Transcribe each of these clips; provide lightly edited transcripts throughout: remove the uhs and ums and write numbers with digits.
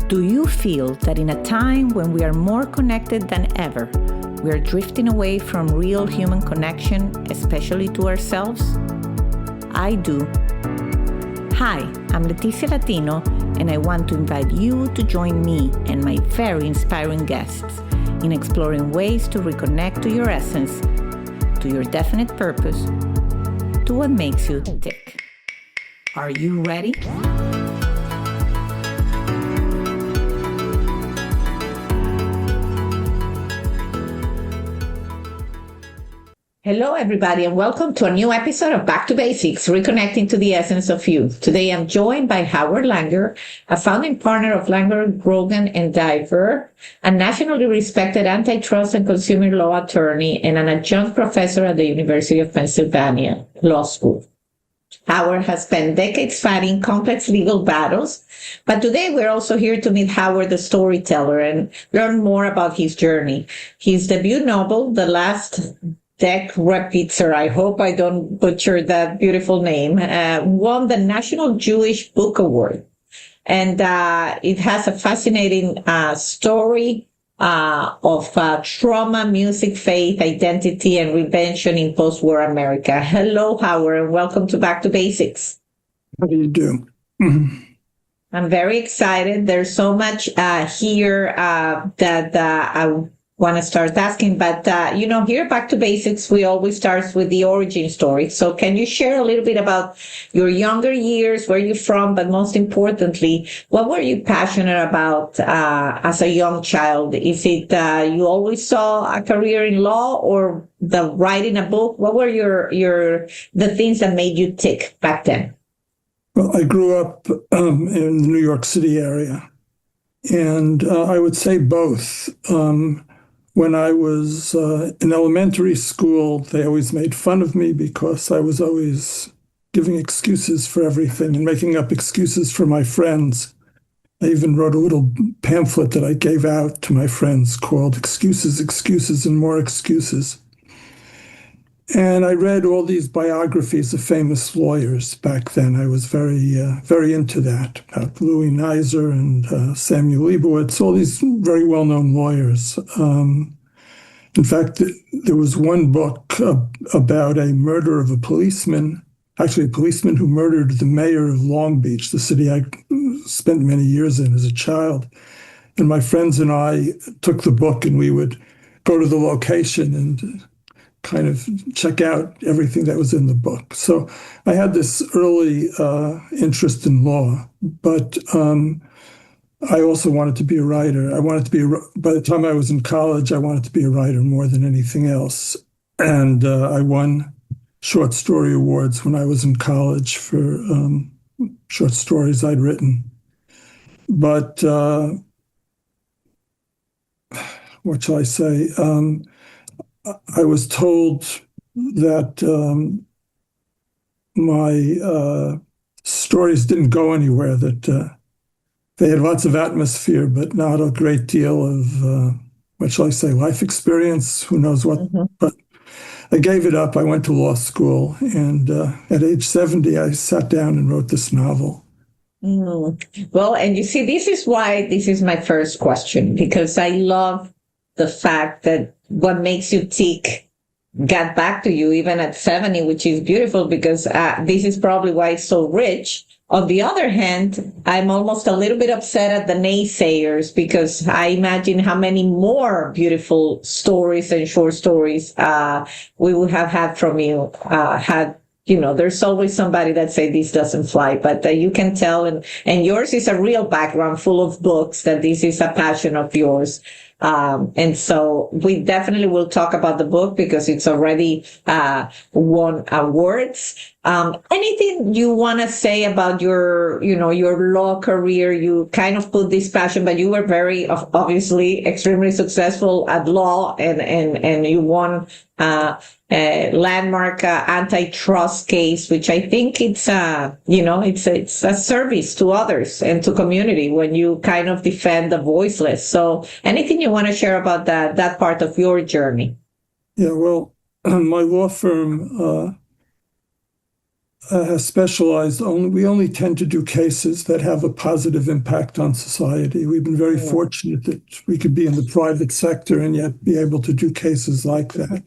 Do you feel that in a time when we are more connected than ever, we are drifting away from real human connection, especially to ourselves? I do. Hi, I'm Leticia Latino, and I want to invite you to join me and my very inspiring guests in exploring ways to reconnect to your essence, to your definite purpose, to what makes you tick. Are you ready? Hello, everybody, and welcome to a new episode of Back to Basics, Reconnecting to the Essence of You. Today, I'm joined by Howard Langer, a founding partner of Langer, Grogan, and Diver, a nationally respected antitrust and consumer law attorney, and an adjunct professor at the University of Pennsylvania Law School. Howard has spent decades fighting complex legal battles, but today we're also here to meet Howard the storyteller and learn more about his journey. His debut novel, The Last Dekrepitzer, I hope I don't butcher that beautiful name, won the National Jewish Book Award. And it has a fascinating story of trauma, music, faith, identity, and reinvention in post-war America. Hello, Howard, and welcome to Back to Basics. How do you do? I'm very excited. There's so much here that I want to start asking, but here at Back to Basics, we always start with the origin story. So can you share a little bit about your younger years, where you're from, but most importantly, what were you passionate about as a young child? Is it you always saw a career in law or the writing a book? What were the things that made you tick back then? Well, I grew up in the New York City area, and I would say both. When I was in elementary school, they always made fun of me because I was always giving excuses for everything and making up excuses for my friends. I even wrote a little pamphlet that I gave out to my friends called Excuses, Excuses, and More Excuses. And I read all these biographies of famous lawyers back then. I was very into that, about Louis Nizer and Samuel Leibowitz, all these very well-known lawyers. In fact, there was one book about a murder of a policeman who murdered the mayor of Long Beach, the city I spent many years in as a child. And my friends and I took the book, and we would go to the location and kind of check out everything that was in the book. So I had this early interest in law, but I also wanted to be a writer. By the time I was in college, I wanted to be a writer more than anything else. And I won short story awards when I was in college for short stories I'd written. But what shall I say? I was told that my stories didn't go anywhere, that they had lots of atmosphere, but not a great deal of, what shall I say, life experience, who knows what. Mm-hmm. But I gave it up. I went to law school, and at age 70, I sat down and wrote this novel. Well, and you see, this is why this is my first question, because I love the fact that what makes you tick got back to you even at 70, which is beautiful, because this is probably why it's so rich. On the other hand, I'm almost a little bit upset at the naysayers, because I imagine how many more beautiful stories and short stories we would have had from you there's always somebody that say this doesn't fly, but you can tell, and yours is a real background full of books, that this is a passion of yours. And so we definitely will talk about the book, because it's already won awards. Anything you want to say about your law career? You kind of put this passion, but you were very obviously extremely successful at law, and you won a landmark antitrust case, which I think it's it's a service to others and to community when you kind of defend the voiceless. So anything you want to share about that part of your journey? Yeah, well, my law firm has specialized we only tend to do cases that have a positive impact on society. We've been very fortunate that we could be in the private sector and yet be able to do cases like that.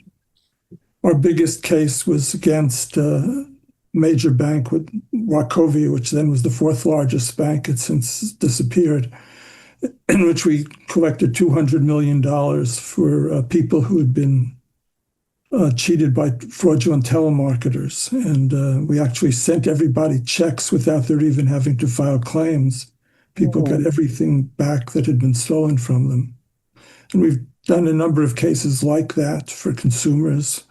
Our biggest case was against a major bank with Wachovia, which then was the fourth largest bank. It's since disappeared, in which we collected $200 million for people who had been cheated by fraudulent telemarketers. And we actually sent everybody checks without their even having to file claims. People got everything back that had been stolen from them. And we've done a number of cases like that for consumers.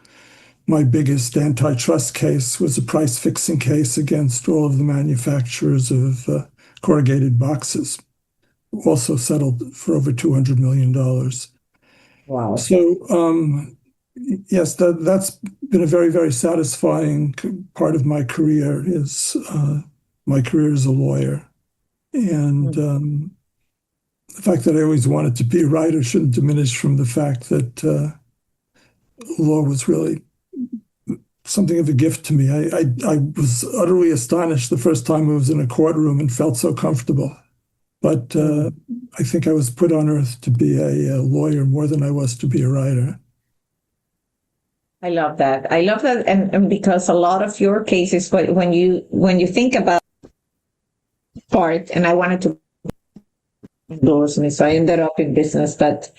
My biggest antitrust case was a price-fixing case against all of the manufacturers of corrugated boxes, also settled for over $200 million. Wow. So, yes, that's been a very, very satisfying part of my career is my career as a lawyer. And the fact that I always wanted to be a writer shouldn't diminish from the fact that law was really something of a gift to me. I was utterly astonished the first time I was in a courtroom and felt so comfortable. But I think I was put on earth to be a lawyer more than I was to be a writer. I love that. I love that. And because a lot of your cases, when you think about part, and I wanted to endorse me, so I ended up in business, but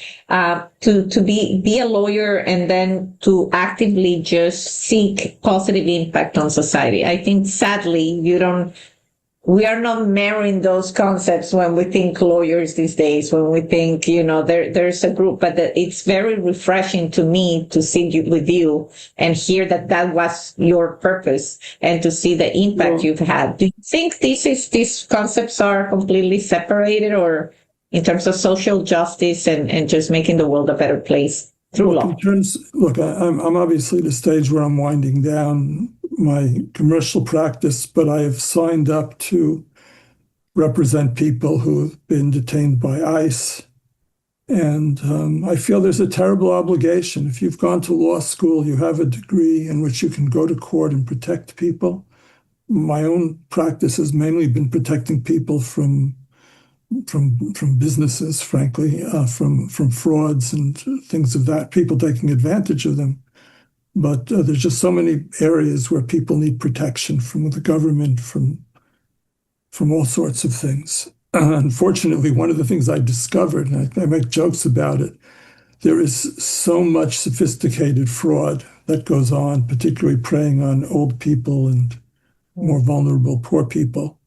to be a lawyer and then to actively just seek positive impact on society. I think sadly we are not marrying those concepts when we think lawyers these days, when we think, there's a group, but it's very refreshing to me to sit with you and hear that was your purpose and to see the impact you've had. Do you think these concepts are completely separated, or in terms of social justice and just making the world a better place through law? I'm obviously at a stage where I'm winding down my commercial practice, but I have signed up to represent people who have been detained by ICE. And I feel there's a terrible obligation. If you've gone to law school, you have a degree in which you can go to court and protect people. My own practice has mainly been protecting people from businesses, frankly, from frauds and things of that, people taking advantage of them. But there's just so many areas where people need protection from the government, from all sorts of things. Unfortunately, one of the things I discovered, and I make jokes about it, there is so much sophisticated fraud that goes on, particularly preying on old people and more vulnerable poor people,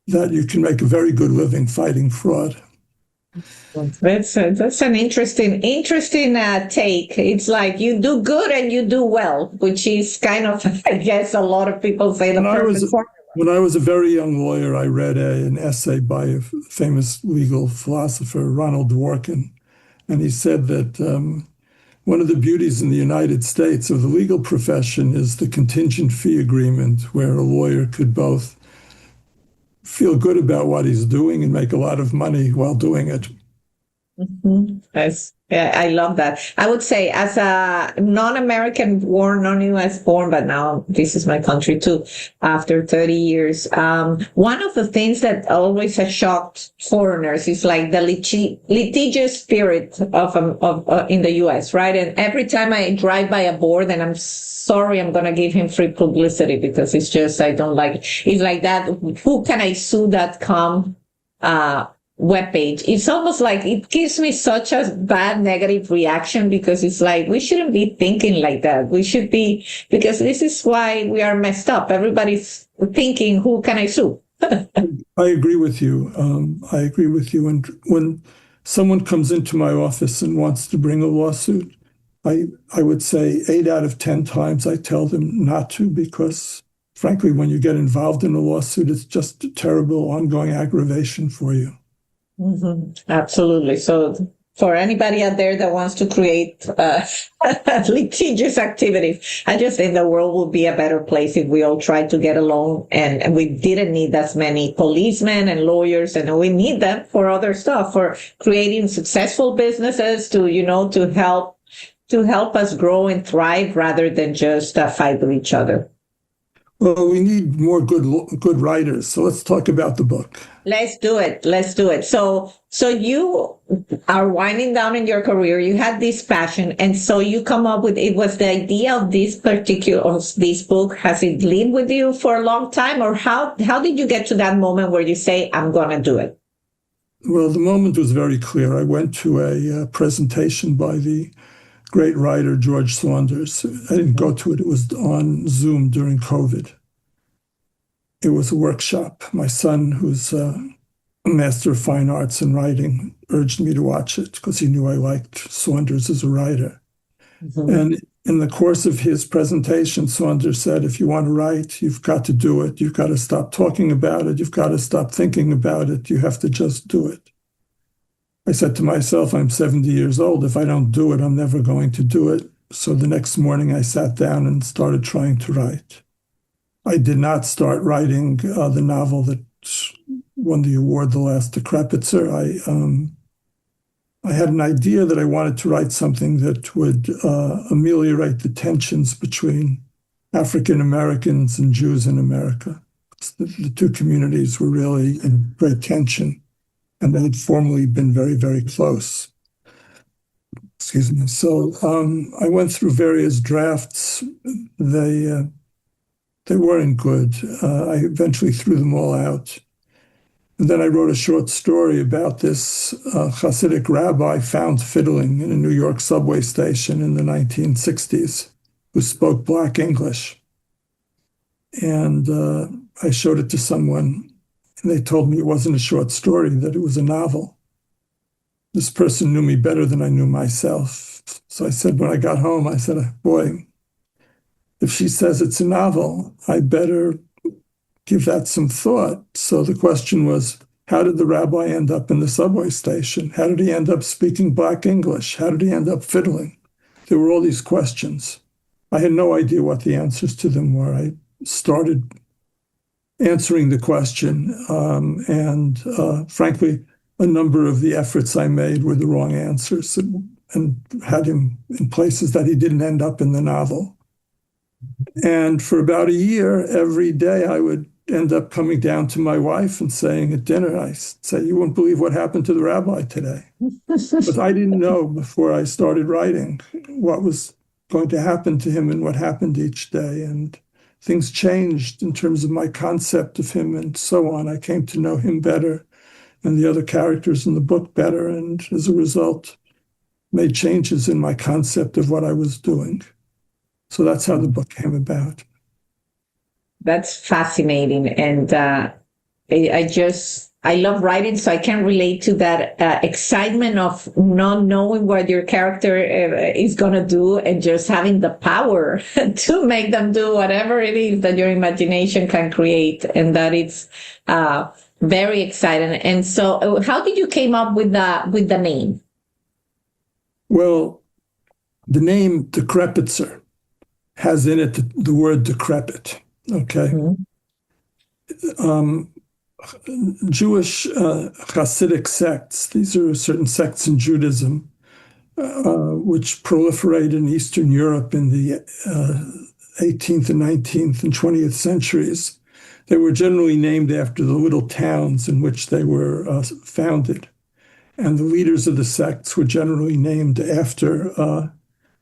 that you can make a very good living fighting fraud. That's an interesting take. It's like you do good and you do well, which is kind of, I guess, a lot of people say when I was a very young lawyer, I read an essay by a famous legal philosopher, Ronald Dworkin, and he said that one of the beauties in the United States of the legal profession is the contingent fee agreement, where a lawyer could both feel good about what he's doing and make a lot of money while doing it. Mm-hmm. I love that. I would say, as a non-American born, non-US born, but now this is my country too, after 30 years, one of the things that always has shocked foreigners is like the litigious spirit of in the US, right? And every time I drive by a board, and I'm sorry, I'm going to give him free publicity because it's just, I don't like it. It's like that, whocanIsue.com, webpage. It's almost like it gives me such a bad negative reaction, because it's like, we shouldn't be thinking like that. We should be, because this is why we are messed up. Everybody's thinking, who can I sue? I agree with you. I agree with you. And when someone comes into my office and wants to bring a lawsuit, I would say 8 out of 10 times I tell them not to, because frankly, when you get involved in a lawsuit, it's just a terrible ongoing aggravation for you. Mm-hmm. Absolutely. So for anybody out there that wants to create litigious activities, I just think the world will be a better place if we all try to get along, and we didn't need as many policemen and lawyers, and we need them for other stuff, for creating successful businesses, to help us grow and thrive rather than just fight with each other. Well, we need more good writers. So let's talk about the book. Let's do it. Let's do it. So you are winding down in your career. You had this passion. And so you come up with, it was the idea of this this book. Has it lived with you for a long time? Or how did you get to that moment where you say, I'm going to do it? Well, the moment was very clear. I went to a presentation by the great writer, George Saunders. I didn't go to it. It was on Zoom during COVID. It was a workshop. My son, who's a master of fine arts in writing, urged me to watch it because he knew I liked Saunders as a writer. Mm-hmm. And in the course of his presentation, Saunders said, if you want to write, you've got to do it. You've got to stop talking about it. You've got to stop thinking about it. You have to just do it. I said to myself, I'm 70 years old. If I don't do it, I'm never going to do it. So the next morning I sat down and started trying to write. I did not start writing the novel that won the award, The Last Dekrepitzer. I had an idea that I wanted to write something that would ameliorate the tensions between African Americans and Jews in America. The two communities were really in great tension, and they had formerly been very, very close. Excuse me. So I went through various drafts. They weren't good. I eventually threw them all out. And then I wrote a short story about this Hasidic rabbi found fiddling in a New York subway station in the 1960s who spoke Black English. And I showed it to someone, and they told me it wasn't a short story, that it was a novel. This person knew me better than I knew myself. So I said, when I got home, I said, boy, if she says it's a novel, I better give that some thought. So the question was, how did the rabbi end up in the subway station? How did he end up speaking Black English? How did he end up fiddling? There were all these questions. I had no idea what the answers to them were. I started answering the question, and frankly, a number of the efforts I made were the wrong answers and had him in places that he didn't end up in the novel. And for about a year, every day I would end up coming down to my wife and saying at dinner, I say, you won't believe what happened to the rabbi today. But I didn't know before I started writing what was going to happen to him and what happened each day. And things changed in terms of my concept of him and so on. I came to know him better and the other characters in the book better. And as a result, made changes in my concept of what I was doing. So that's how the book came about. That's fascinating. And I love writing, so I can relate to that excitement of not knowing what your character is going to do and just having the power to make them do whatever it is that your imagination can create. And that it's very exciting. And so how did you came up with the name? Well, the name Dekrepitzer has in it the word decrepit, okay? Mm-hmm. Jewish Hasidic sects, these are certain sects in Judaism, which proliferated in Eastern Europe in the 18th and 19th and 20th centuries. They were generally named after the little towns in which they were founded. And the leaders of the sects were generally named after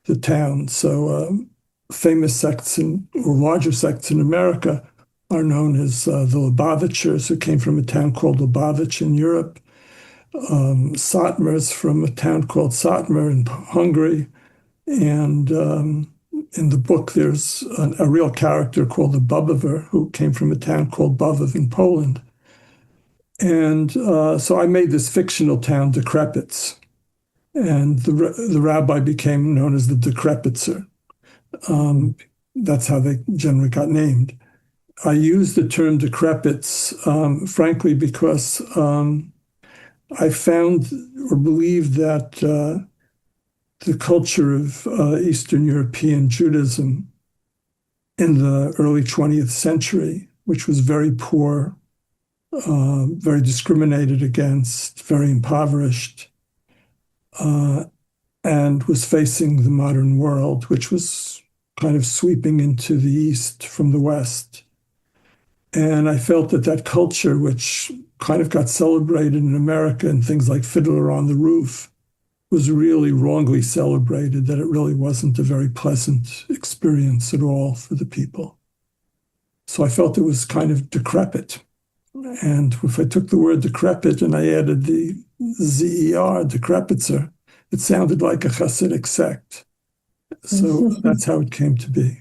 the town. So famous sects or larger sects in America are known as the Lubavitchers, who came from a town called Lubavitch in Europe, Satmars from a town called Satmar in Hungary, and in the book there's a real character called the Bubover, who came from a town called Bobov in Poland. And so I made this fictional town Dekrepitz, and the rabbi became known as the Dekrepitzer. That's how they generally got named. I use the term decrepits, frankly, because I found or believed that the culture of Eastern European Judaism in the early 20th century, which was very poor, very discriminated against, very impoverished, and was facing the modern world, which was kind of sweeping into the East from the West. And I felt that that culture, which kind of got celebrated in America and things like Fiddler on the Roof, was really wrongly celebrated, that it really wasn't a very pleasant experience at all for the people. So I felt it was kind of decrepit. And if I took the word decrepit and I added the Z-E-R, Dekrepitzer, it sounded like a Hasidic sect. So that's how it came to be.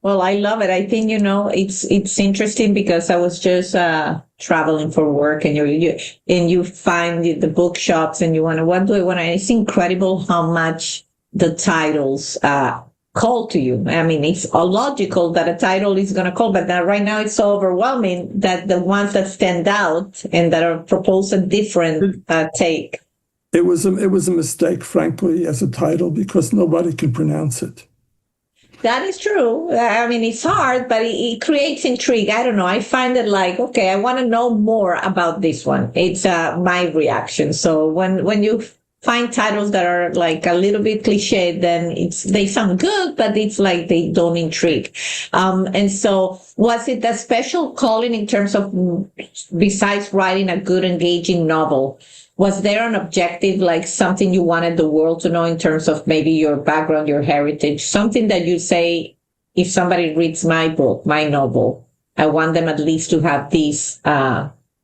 Well, I love it. I think, it's interesting because I was just traveling for work, and you find the bookshops and you wonder, what do I want? And it's incredible how much the titles call to you. I mean, it's illogical that a title is going to call, but right now it's so overwhelming that the ones that stand out and that are propose a different take. It was a mistake, frankly, as a title, because nobody can pronounce it. That is true. I mean, it's hard, but it creates intrigue. I don't know. I find it like, okay, I want to know more about this one. It's my reaction. So when you find titles that are like a little bit cliche, then they sound good, but it's like they don't intrigue. And so was it a special calling in terms of, besides writing a good, engaging novel, was there an objective, like something you wanted the world to know in terms of maybe your background, your heritage, something that you say, if somebody reads my book, my novel, I want them at least to have these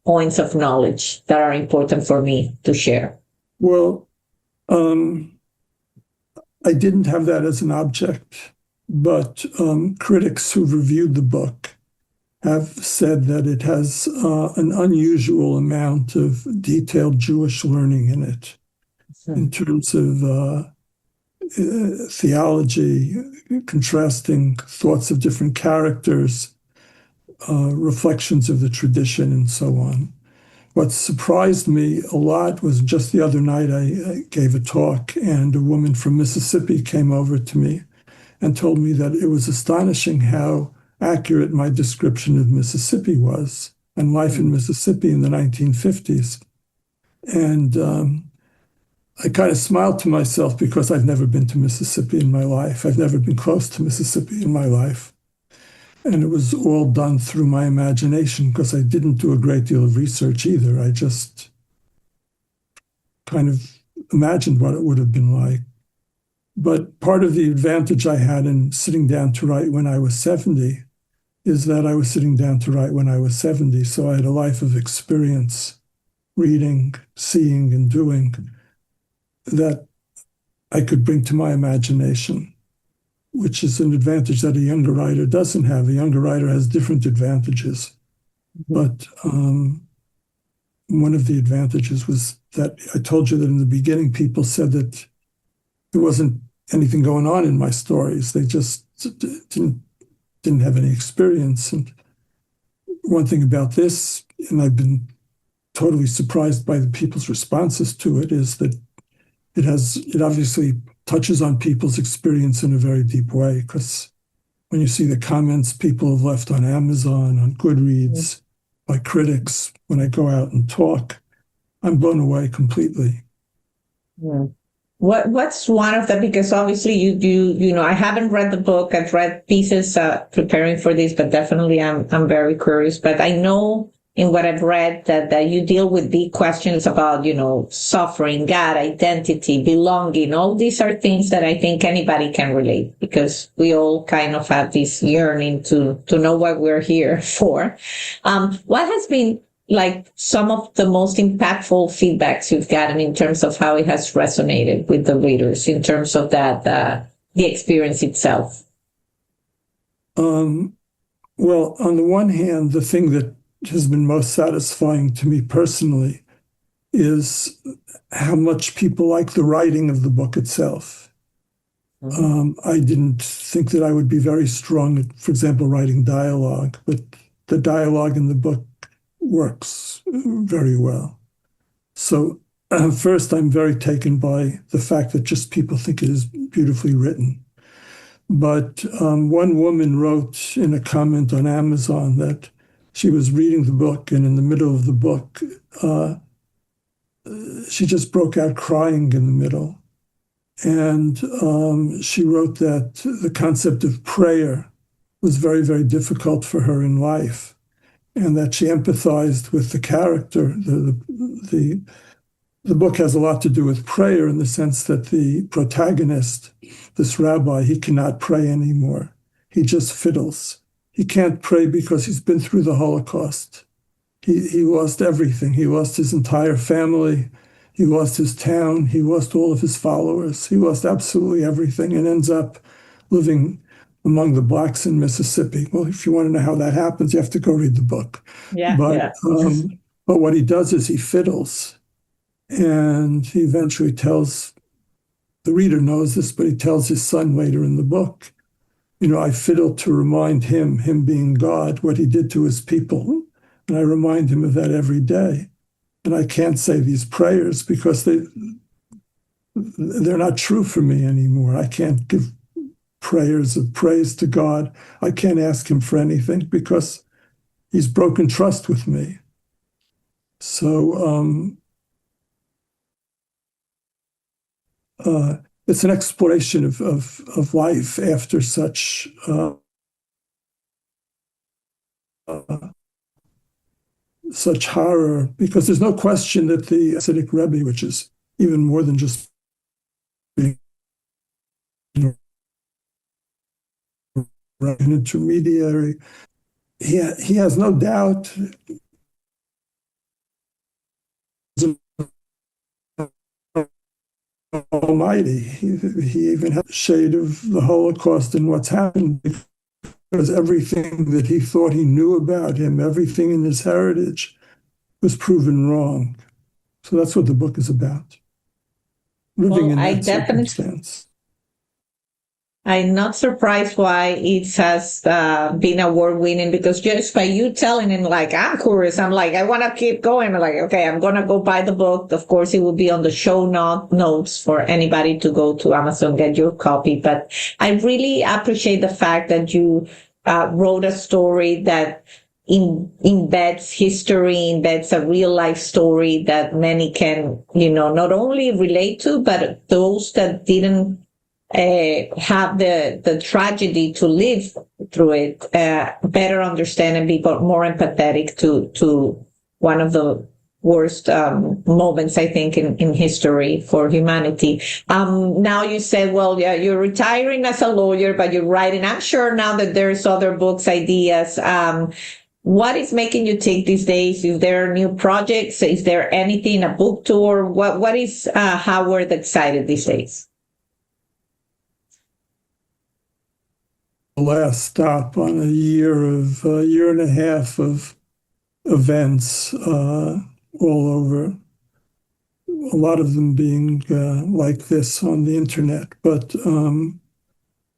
points of knowledge that are important for me to share? Well, I didn't have that as an object, but critics who've reviewed the book have said that it has an unusual amount of detailed Jewish learning in it, in terms of theology, contrasting thoughts of different characters, reflections of the tradition, and so on. What surprised me a lot was just the other night I gave a talk, and a woman from Mississippi came over to me and told me that it was astonishing how accurate my description of Mississippi was and life in Mississippi in the 1950s. And I kind of smiled to myself because I've never been to Mississippi in my life. I've never been close to Mississippi in my life. And it was all done through my imagination because I didn't do a great deal of research either. I just kind of imagined what it would have been like. But part of the advantage I had in sitting down to write when I was 70 is that I was sitting down to write when I was 70. So I had a life of experience, reading, seeing, and doing, that I could bring to my imagination, which is an advantage that a younger writer doesn't have. A younger writer has different advantages. But one of the advantages was that I told you that in the beginning, people said that there wasn't anything going on in my stories. They just didn't have any experience. And one thing about this, and I've been totally surprised by the people's responses to it, is that it obviously touches on people's experience in a very deep way, because when you see the comments people have left on Amazon, on Goodreads, by critics, when I go out and talk, I'm blown away completely. Yeah. What's one of them? Because obviously you do, I haven't read the book. I've read pieces preparing for this, but definitely I'm very curious. But I know in what I've read that you deal with big questions about, suffering, God, identity, belonging. All these are things that I think anybody can relate, because we all kind of have this yearning to know what we're here for. What has been like some of the most impactful feedbacks you've gotten in terms of how it has resonated with the readers, in terms of that, the experience itself? Well, on the one hand, the thing that has been most satisfying to me personally is how much people like the writing of the book itself. I didn't think that I would be very strong at, for example, writing dialogue, but the dialogue in the book works very well. So first, I'm very taken by the fact that just people think it is beautifully written. But one woman wrote in a comment on Amazon that she was reading the book, and in the middle of the book, she just broke out crying in the middle. And she wrote that the concept of prayer was very, very difficult for her in life. and that she empathized with the character. The book has a lot to do with prayer in the sense that the protagonist, this rabbi, he cannot pray anymore. He just fiddles. He can't pray because he's been through the Holocaust. He lost everything. He lost his entire family. He lost his town. He lost all of his followers. He lost absolutely everything and ends up living among the blacks in Mississippi. Well, if you want to know how that happens, you have to go read the book. Yeah, But what he does is he fiddles. And he eventually tells, the reader knows this, but he tells his son later in the book, I fiddle to remind him being God, what he did to his people. And I remind him of that every day. And I can't say these prayers because they're not true for me anymore. I can't give prayers of praise to God. I can't ask him for anything because he's broken trust with me. So it's an exploration of life after such such horror, because there's no question that the Hasidic Rebbe, which is even more than just being an intermediary, he has no doubt Almighty. He even had a shade of the Holocaust and what's happened, because everything that he thought he knew about him, everything in his heritage, was proven wrong. So that's what the book is about. Living in that circumstance. I'm not surprised why it has been award-winning, because just by you telling him, like, I'm curious, I'm like, I want to keep going. I'm like, okay, I'm going to go buy the book. Of course, it will be on the show notes for anybody to go to Amazon, get your copy. But I really appreciate the fact that you wrote a story that embeds history, embeds a real-life story that many can, not only relate to, but those that didn't have the tragedy to live through it, better understand and be more empathetic to one of the worst moments, I think, in history for humanity. Now you said, well, yeah, you're retiring as a lawyer, but you're writing. I'm sure now that there's other books, ideas. What is making you tick these days? Is there new projects? Is there anything, a book tour? What is Howard excited these days? Last stop on a year and a half of events all over, a lot of them being like this on the internet. But it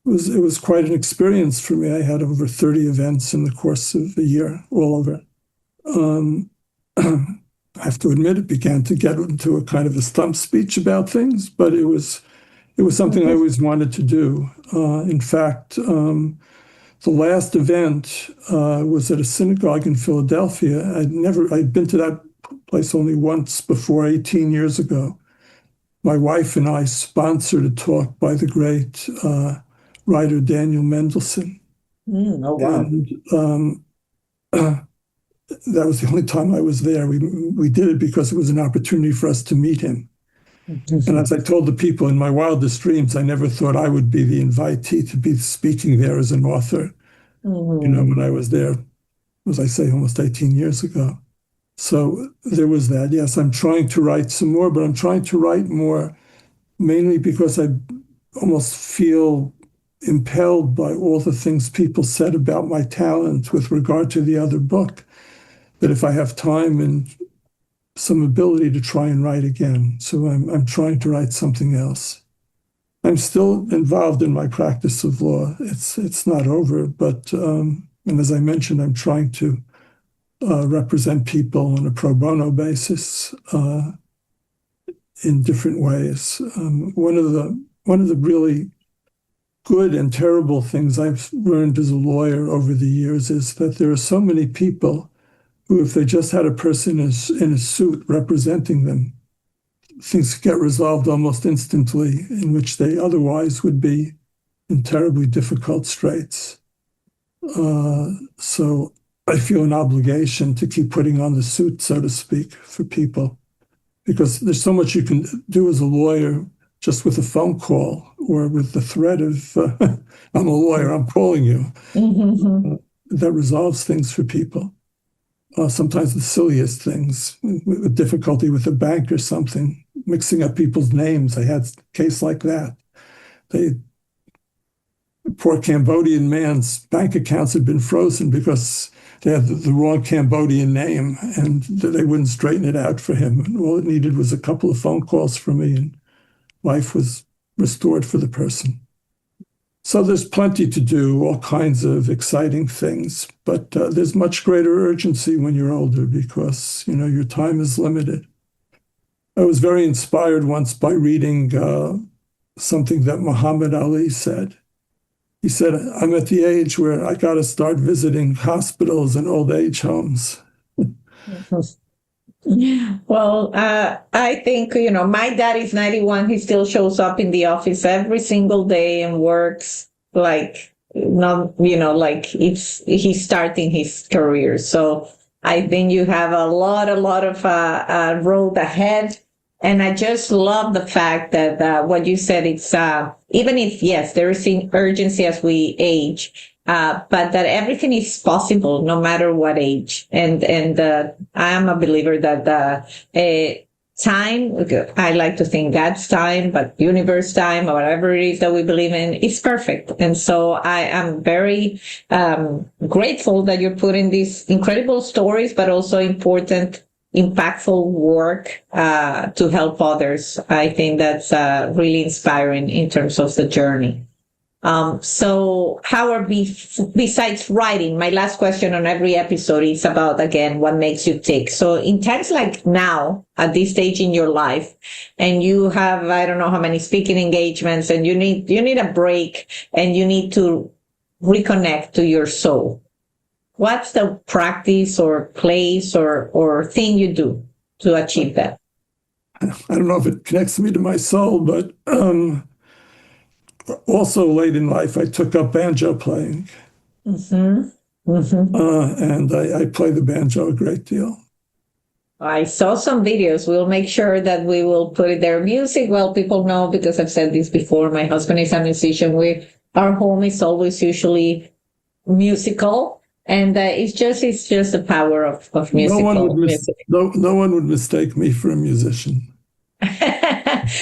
was quite an experience for me. I had over 30 events in the course of a year all over. I have to admit, it began to get into a kind of a stump speech about things, but it was something I always wanted to do. In fact, the last event was at a synagogue in Philadelphia. I'd been to that place only once before, 18 years ago. My wife and I sponsored a talk by the great writer Daniel Mendelsohn. Oh, wow. And that was the only time I was there. We did it because it was an opportunity for us to meet him. And as I told the people, in my wildest dreams, I never thought I would be the invitee to be speaking there as an author, when I was there, as I say, almost 18 years ago. So there was that. Yes, I'm trying to write some more, but I'm trying to write more mainly because I almost feel impelled by all the things people said about my talent with regard to the other book, that if I have time and some ability to try and write again. So I'm trying to write something else. I'm still involved in my practice of law. It's not over, but and as I mentioned, I'm trying to represent people on a pro bono basis in different ways. One of the really good and terrible things I've learned as a lawyer over the years is that there are so many people who, if they just had a person in a suit representing them, things get resolved almost instantly, in which they otherwise would be in terribly difficult straits. So I feel an obligation to keep putting on the suit, so to speak, for people, because there's so much you can do as a lawyer just with a phone call or with the threat of, I'm a lawyer, I'm calling you. Mm-hmm. That resolves things for people. Sometimes the silliest things, with difficulty with a bank or something, mixing up people's names. I had a case like that. The poor Cambodian man's bank accounts had been frozen because they had the wrong Cambodian name, and they wouldn't straighten it out for him. And all it needed was a couple of phone calls from me, and life was restored for the person. So there's plenty to do, all kinds of exciting things, but there's much greater urgency when you're older because, your time is limited. I was very inspired once by reading something that Muhammad Ali said. He said, I'm at the age where I got to start visiting hospitals and old age homes. Well, I think, my dad is 91. He still shows up in the office every single day and works like, he's starting his career. So I think you have a lot of road ahead. And I just love the fact that what you said, it's even if, yes, there is an urgency as we age, but that everything is possible no matter what age. And I am a believer that time, I like to think God's time, but universe time, or whatever it is that we believe in, is perfect. And so I am very grateful that you're putting these incredible stories, but also important, impactful work to help others. I think that's really inspiring in terms of the journey. So Howard, besides writing, my last question on every episode is about, again, what makes you tick. So in times like now, at this stage in your life, and you have, I don't know how many speaking engagements, and you need a break, and you need to reconnect to your soul. What's the practice or place or thing you do to achieve that? I don't know if it connects me to my soul, but also late in life, I took up banjo playing. Mm-hmm. Mm-hmm. And I play the banjo a great deal. I saw some videos. We'll make sure that we will put it there. Music, well, people know, because I've said this before, my husband is a musician. Our home is always usually musical. And it's just the power of music. No one would mistake me for a musician.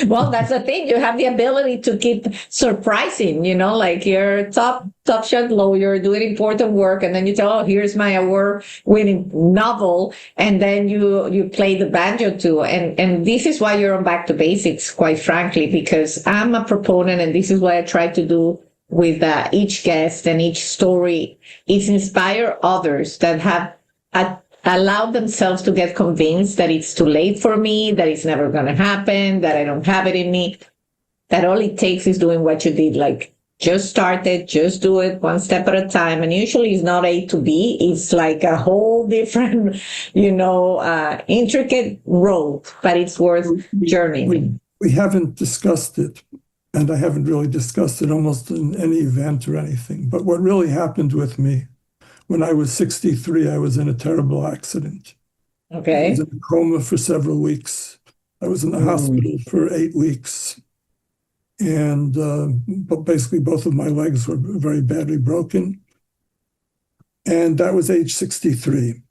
Well, that's the thing. You have the ability to keep surprising, like you're top shot lawyer doing important work. And then you tell, here's my award-winning novel. And then you play the banjo too. And this is why you're on Back to Basics, quite frankly, because I'm a proponent, and this is what I try to do with each guest and each story, is inspire others that have allowed themselves to get convinced that it's too late for me, that it's never going to happen, that I don't have it in me, that all it takes is doing what you did, like just start it, just do it one step at a time. And usually it's not A to B, it's like a whole different, intricate road, but it's worth journeying. We haven't discussed it. And I haven't really discussed it almost in any event or anything. But what really happened with me, when I was 63, I was in a terrible accident. Okay. I was in a coma for several weeks. I was in the hospital for 8 weeks. And basically both of my legs were very badly broken. And that was age 63.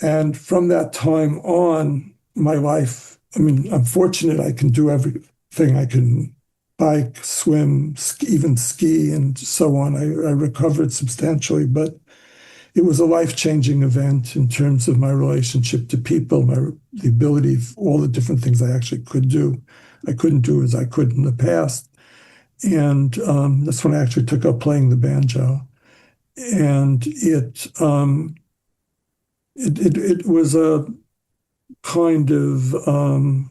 And from that time on, my life, I'm fortunate I can do everything. I can bike, swim, even ski, and so on. I recovered substantially, but it was a life-changing event in terms of my relationship to people, the ability of all the different things I actually could do. I couldn't do as I could in the past. And that's when I actually took up playing the banjo. And it was a kind of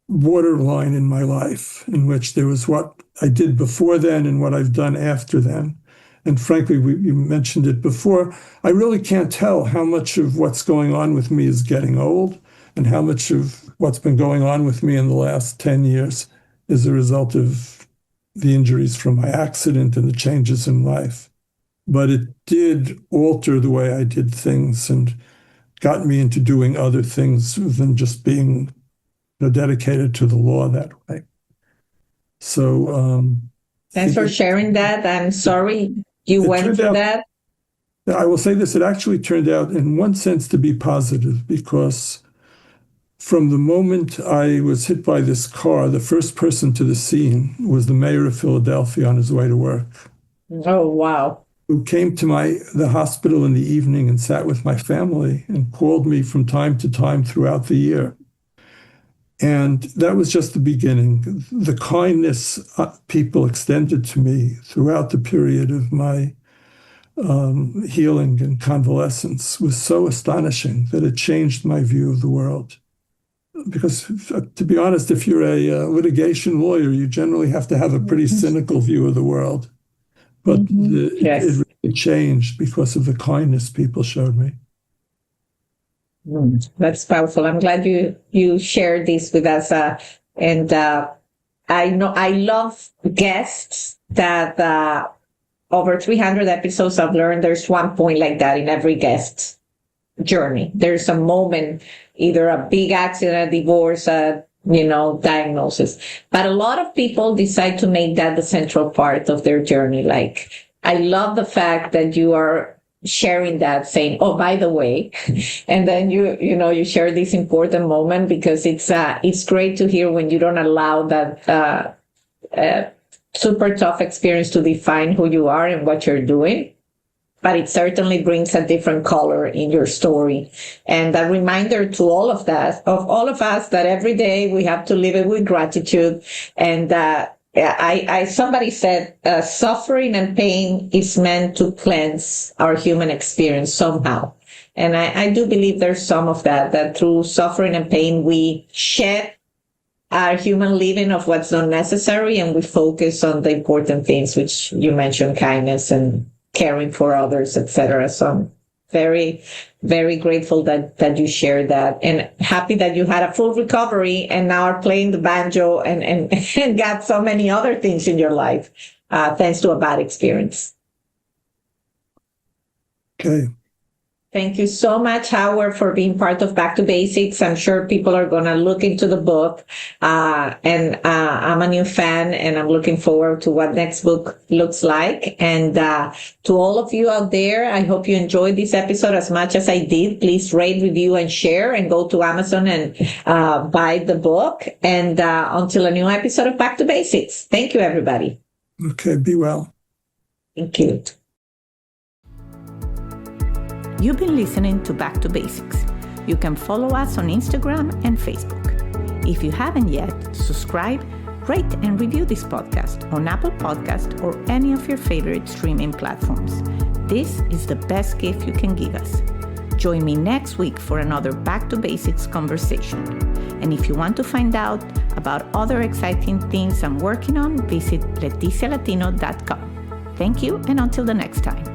borderline in my life, in which there was what I did before then and what I've done after then. And frankly, you mentioned it before, I really can't tell how much of what's going on with me is getting old and how much of what's been going on with me in the last 10 years is a result of the injuries from my accident and the changes in life. but it did alter the way I did things and got me into doing other things than just being dedicated to the law that way. So thanks for sharing that. I'm sorry you went through that. I will say this, it actually turned out in one sense to be positive, because from the moment I was hit by this car, the first person to the scene was the mayor of Philadelphia on his way to work. Oh, wow. Who came to the hospital in the evening and sat with my family and called me from time to time throughout the year. And that was just the beginning. The kindness people extended to me throughout the period of my healing and convalescence was so astonishing that it changed my view of the world. Because, to be honest, if you're a litigation lawyer, you generally have to have a pretty cynical view of the world. But it really changed because of the kindness people showed me. That's powerful. I'm glad you shared this with us. And I know I love guests that over 300 episodes I've learned there's one point like that in every guest's journey. There's a moment, either a big accident, a divorce, diagnosis. But a lot of people decide to make that the central part of their journey. Like, I love the fact that you are sharing that, saying, oh, by the way, and then you share this important moment, because it's great to hear when you don't allow that super tough experience to define who you are and what you're doing. But it certainly brings a different color in your story. And a reminder to all of us that every day we have to live it with gratitude. And somebody said, suffering and pain is meant to cleanse our human experience somehow. And I do believe there's some of that through suffering and pain, we shed our human living of what's not necessary, and we focus on the important things, which you mentioned, kindness and caring for others, etc. So I'm very, very grateful that you shared that, and happy that you had a full recovery and now are playing the banjo and got so many other things in your life, thanks to a bad experience. Okay. Thank you so much, Howard, for being part of Back to Basics. I'm sure people are going to look into the book. And I'm a new fan, and I'm looking forward to what next book looks like. And to all of you out there, I hope you enjoyed this episode as much as I did. Please rate, review, and share, and go to Amazon and buy the book. And until a new episode of Back to Basics. Thank you, everybody. Okay, be well. Thank you. You've been listening to Back to Basics. You can follow us on Instagram and Facebook. If you haven't yet, subscribe, rate, and review this podcast on Apple Podcast or any of your favorite streaming platforms. This is the best gift you can give us. Join me next week for another Back to Basics conversation. And if you want to find out about other exciting things I'm working on, visit leticialatino.com. Thank you, and until the next time.